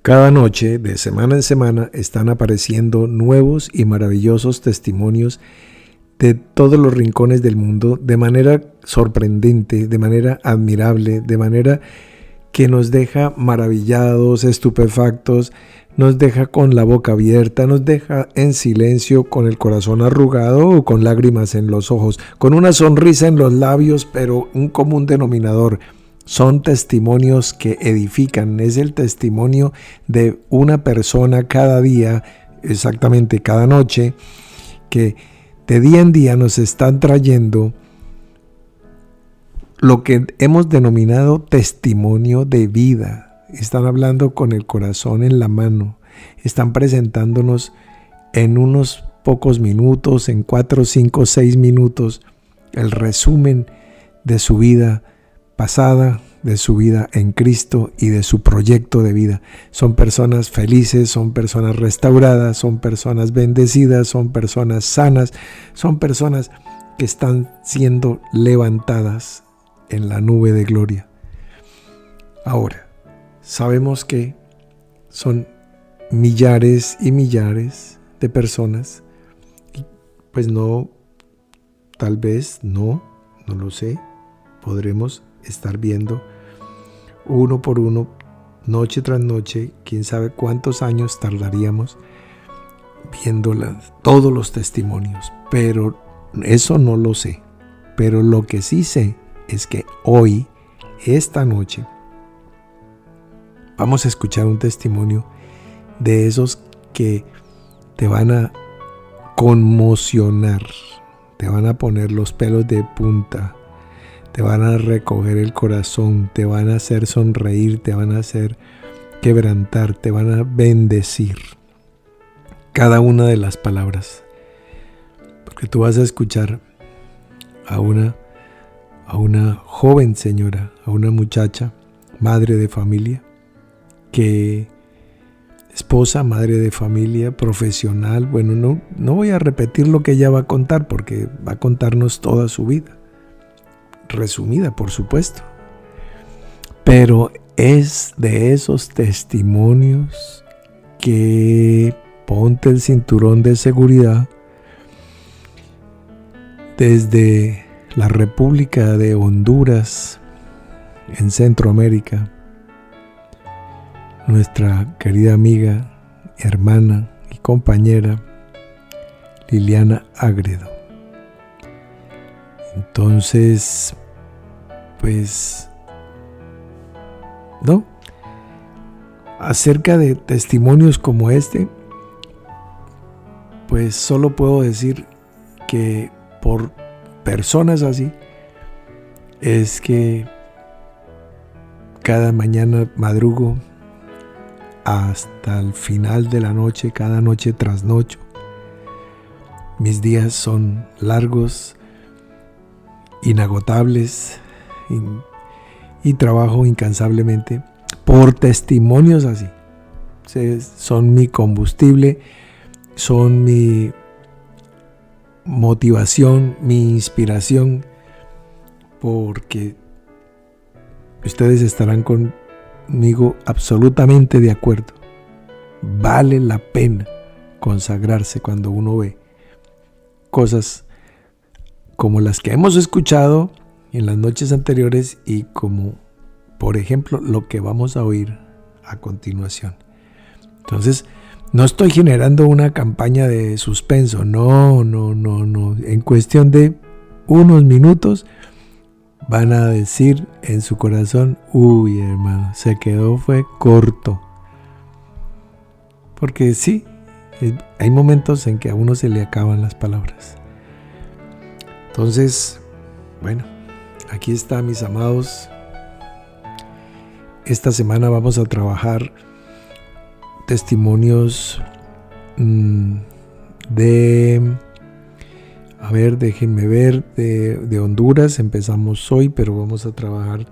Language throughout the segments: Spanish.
Cada noche, de semana en semana, están apareciendo nuevos y maravillosos testimonios de todos los rincones del mundo, de manera sorprendente, de manera admirable, de manera que nos deja maravillados, estupefactos, nos deja con la boca abierta, nos deja en silencio, con el corazón arrugado o con lágrimas en los ojos, con una sonrisa en los labios, pero un común denominador. Son testimonios que edifican, es el testimonio de una persona cada día, exactamente cada noche, que de día en día nos están trayendo lo que hemos denominado testimonio de vida. Están hablando con el corazón en la mano, están presentándonos en unos pocos minutos, en 4, 5, 6 minutos, el resumen de su vida pasada, de su vida en Cristo y de su proyecto de vida. Son personas felices, son personas restauradas, son personas bendecidas, son personas sanas, son personas que están siendo levantadas en la nube de gloria. Ahora, sabemos que son millares y millares de personas, y pues no, tal vez no lo sé, podremos estar viendo uno por uno, noche tras noche, quién sabe cuántos años tardaríamos viendo todos los testimonios, pero eso no lo sé. Pero lo que sí sé es que hoy, esta noche, vamos a escuchar un testimonio de esos que te van a conmocionar, te van a poner los pelos de punta, te van a recoger el corazón, te van a hacer sonreír, te van a hacer quebrantar, te van a bendecir. Cada una de las palabras. Porque tú vas a escuchar a una joven señora, a una muchacha, madre de familia, esposa, madre de familia, profesional. Bueno, no voy a repetir lo que ella va a contar porque va a contarnos toda su vida. Resumida, por supuesto, pero es de esos testimonios que ponte el cinturón de seguridad. Desde la República de Honduras, en Centroamérica, nuestra querida amiga, hermana y compañera Liliana Agredo. Entonces, pues, ¿no? Acerca de testimonios como este, pues solo puedo decir que por personas así, es que cada mañana madrugo hasta el final de la noche, cada noche trasnocho. Mis días son largos, inagotables, y trabajo incansablemente por testimonios así. Son mi combustible, son mi motivación, mi inspiración, porque ustedes estarán conmigo absolutamente de acuerdo. Vale la pena consagrarse cuando uno ve cosas como las que hemos escuchado en las noches anteriores y como, por ejemplo, lo que vamos a oír a continuación. Entonces, no estoy generando una campaña de suspenso, no. En cuestión de unos minutos van a decir en su corazón, uy, hermano, fue corto. Porque sí, hay momentos en que a uno se le acaban las palabras. Entonces, bueno, aquí está, mis amados. Esta semana vamos a trabajar testimonios déjenme ver, de Honduras. Empezamos hoy, pero vamos a trabajar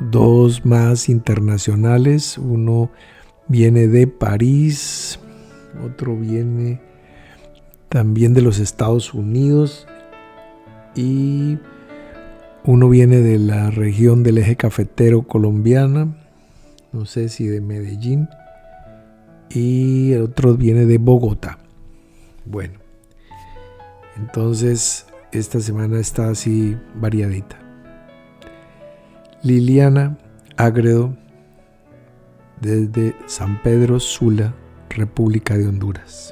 2 más internacionales. Uno viene de París, otro viene también de los Estados Unidos y uno viene de la región del eje cafetero colombiana no sé si de Medellín, y el otro viene de Bogotá. Bueno, entonces esta semana está así variadita. Liliana Agredo, desde San Pedro Sula, República de Honduras.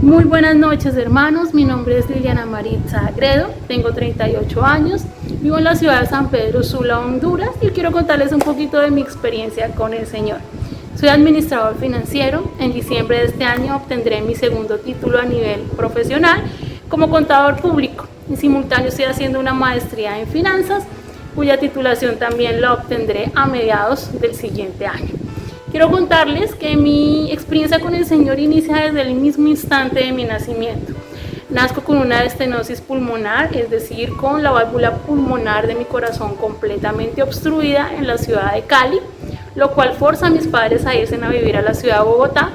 Muy buenas noches, hermanos. Mi nombre es Liliana Maritza Agredo, tengo 38 años, vivo en la ciudad de San Pedro Sula, Honduras, y quiero contarles un poquito de mi experiencia con el Señor. Soy administrador financiero. En diciembre de este año obtendré mi segundo título a nivel profesional como contador público. En simultáneo estoy haciendo una maestría en finanzas, cuya titulación también la obtendré a mediados del siguiente año. Quiero contarles que mi experiencia con el Señor inicia desde el mismo instante de mi nacimiento. Nazco con una estenosis pulmonar, es decir, con la válvula pulmonar de mi corazón completamente obstruida en la ciudad de Cali, lo cual forza a mis padres a irse a vivir a la ciudad de Bogotá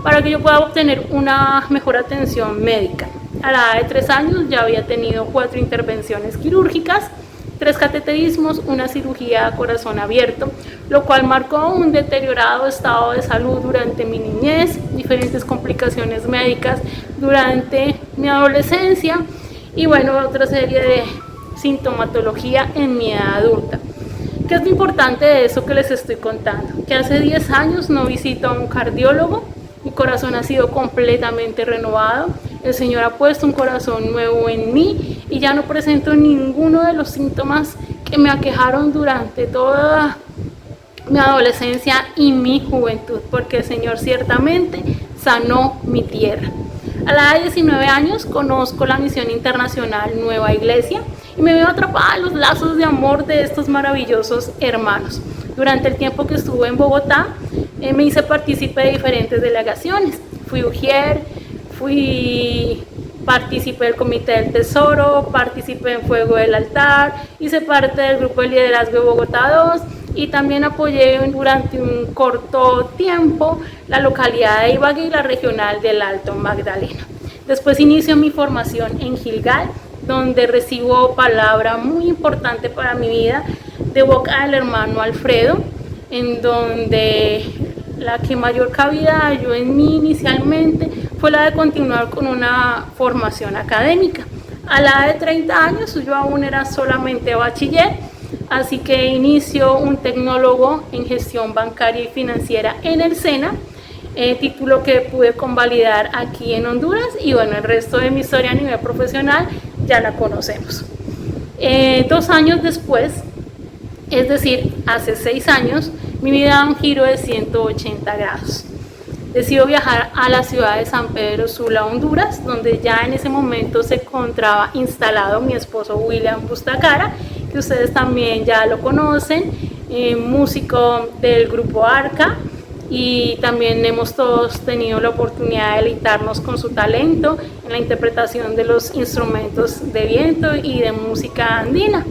para que yo pueda obtener una mejor atención médica. A la edad de 3 años ya había tenido 4 intervenciones quirúrgicas, 3 cateterismos, una cirugía a corazón abierto, lo cual marcó un deteriorado estado de salud durante mi niñez, diferentes complicaciones médicas durante mi adolescencia y bueno, otra serie de sintomatología en mi edad adulta. ¿Qué es lo importante de eso que les estoy contando? Que hace 10 años no visito a un cardiólogo, mi corazón ha sido completamente renovado, el Señor ha puesto un corazón nuevo en mí y ya no presento ninguno de los síntomas que me aquejaron durante toda mi adolescencia y mi juventud, porque el Señor ciertamente sanó mi tierra. A la edad de 19 años conozco la misión internacional Nueva Iglesia y me veo atrapada en los lazos de amor de estos maravillosos hermanos. Durante el tiempo que estuve en Bogotá, me hice partícipe de diferentes delegaciones. Fui ujier, participé del Comité del Tesoro, participé en Fuego del Altar, hice parte del Grupo de Liderazgo de Bogotá 2 y también apoyé durante un corto tiempo la localidad de Ibagué y la regional del Alto Magdalena. Después inicio mi formación en Gilgal, donde recibo palabra muy importante para mi vida de boca del hermano Alfredo, en donde la que mayor cabida halló en mí inicialmente fue la de continuar con una formación académica. A la edad de 30 años yo aún era solamente bachiller, así que inicio un tecnólogo en gestión bancaria y financiera en el SENA, título que pude convalidar aquí en Honduras y bueno, el resto de mi historia a nivel profesional ya la conocemos. 2 años después, es decir, hace 6 años, mi vida da un giro de 180 grados. Decido viajar a la ciudad de San Pedro Sula, Honduras, donde ya en ese momento se encontraba instalado mi esposo William Bustacara, que ustedes también ya lo conocen, músico del grupo Arca, y también hemos todos tenido la oportunidad de deleitarnos con su talento en la interpretación de los instrumentos de viento y de música andina.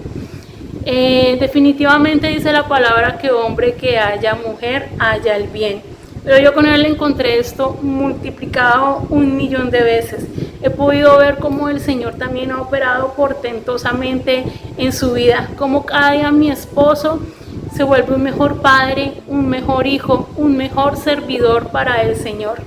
Definitivamente dice la palabra que hombre que haya mujer haya el bien, pero yo con él encontré esto multiplicado 1.000.000 de veces. He podido ver cómo el Señor también ha operado portentosamente en su vida, cómo cada día mi esposo se vuelve un mejor padre, un mejor hijo, un mejor servidor para el Señor,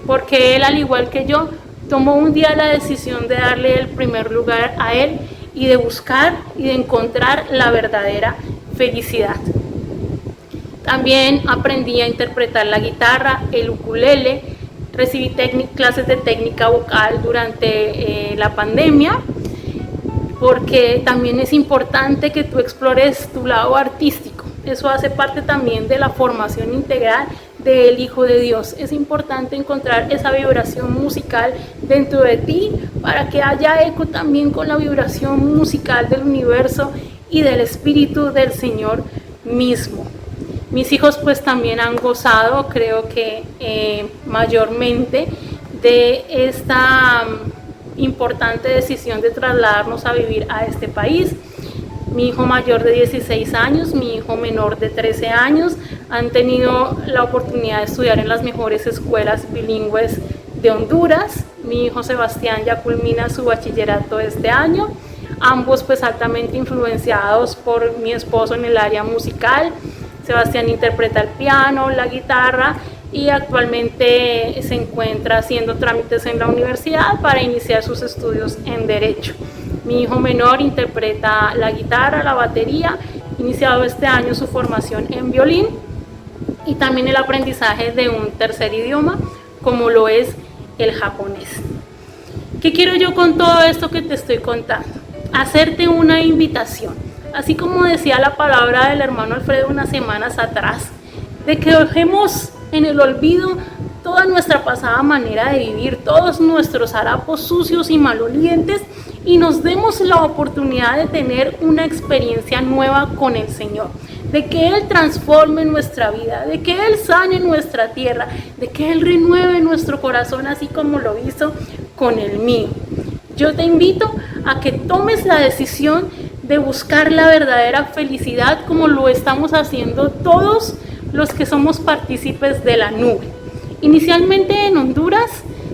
porque él, al igual que yo, tomó un día la decisión de darle el primer lugar a él y de buscar y de encontrar la verdadera felicidad. También aprendí a interpretar la guitarra, el ukulele, recibí clases de técnica vocal durante la pandemia, porque también es importante que tú explores tu lado artístico. Eso hace parte también de la formación integral del Hijo de Dios. Es importante encontrar esa vibración musical dentro de ti para que haya eco también con la vibración musical del universo y del Espíritu del Señor mismo. Mis hijos pues también han gozado, creo que mayormente, de esta importante decisión de trasladarnos a vivir a este país. Mi hijo mayor de 16 años, mi hijo menor de 13 años han tenido la oportunidad de estudiar en las mejores escuelas bilingües de Honduras. Mi hijo Sebastián ya culmina su bachillerato este año, ambos pues altamente influenciados por mi esposo en el área musical. Sebastián interpreta el piano, la guitarra y actualmente se encuentra haciendo trámites en la universidad para iniciar sus estudios en Derecho. Mi hijo menor interpreta la guitarra, la batería, iniciado este año su formación en violín y también el aprendizaje de un tercer idioma, como lo es el japonés. ¿Qué quiero yo con todo esto que te estoy contando? Hacerte una invitación, así como decía la palabra del hermano Alfredo unas semanas atrás, de que dejemos en el olvido toda nuestra pasada manera de vivir, todos nuestros harapos sucios y malolientes, y nos demos la oportunidad de tener una experiencia nueva con el Señor, de que Él transforme nuestra vida, de que Él sane nuestra tierra, de que Él renueve nuestro corazón así como lo hizo con el mío. Yo te invito a que tomes la decisión de buscar la verdadera felicidad como lo estamos haciendo todos los que somos partícipes de la nube. Inicialmente en Honduras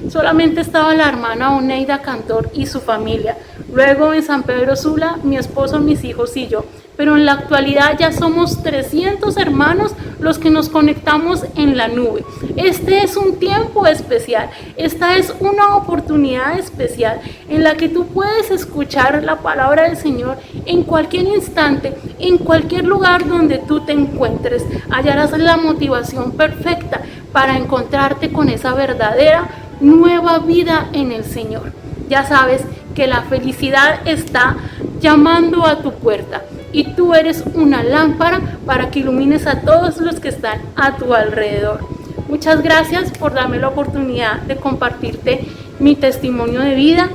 solamente estaba la hermana Oneida Cantor y su familia. Luego en San Pedro Sula, mi esposo, mis hijos y yo. Pero en la actualidad ya somos 300 hermanos los que nos conectamos en la nube. Este es un tiempo especial. Esta es una oportunidad especial en la que tú puedes escuchar la palabra del Señor en cualquier instante, en cualquier lugar donde tú te encuentres. Hallarás la motivación perfecta para encontrarte con esa verdadera nueva vida en el Señor. Ya sabes que la felicidad está llamando a tu puerta y tú eres una lámpara para que ilumines a todos los que están a tu alrededor. Muchas gracias por darme la oportunidad de compartirte mi testimonio de vida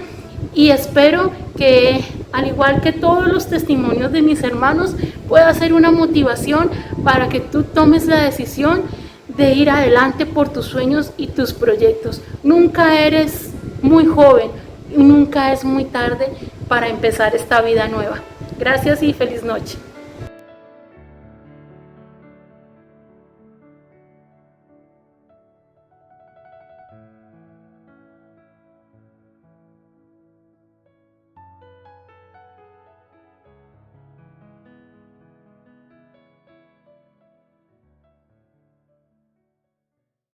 y espero que, al igual que todos los testimonios de mis hermanos, pueda ser una motivación para que tú tomes la decisión de ir adelante por tus sueños y tus proyectos. Nunca eres muy joven y nunca es muy tarde para empezar esta vida nueva. Gracias y feliz noche.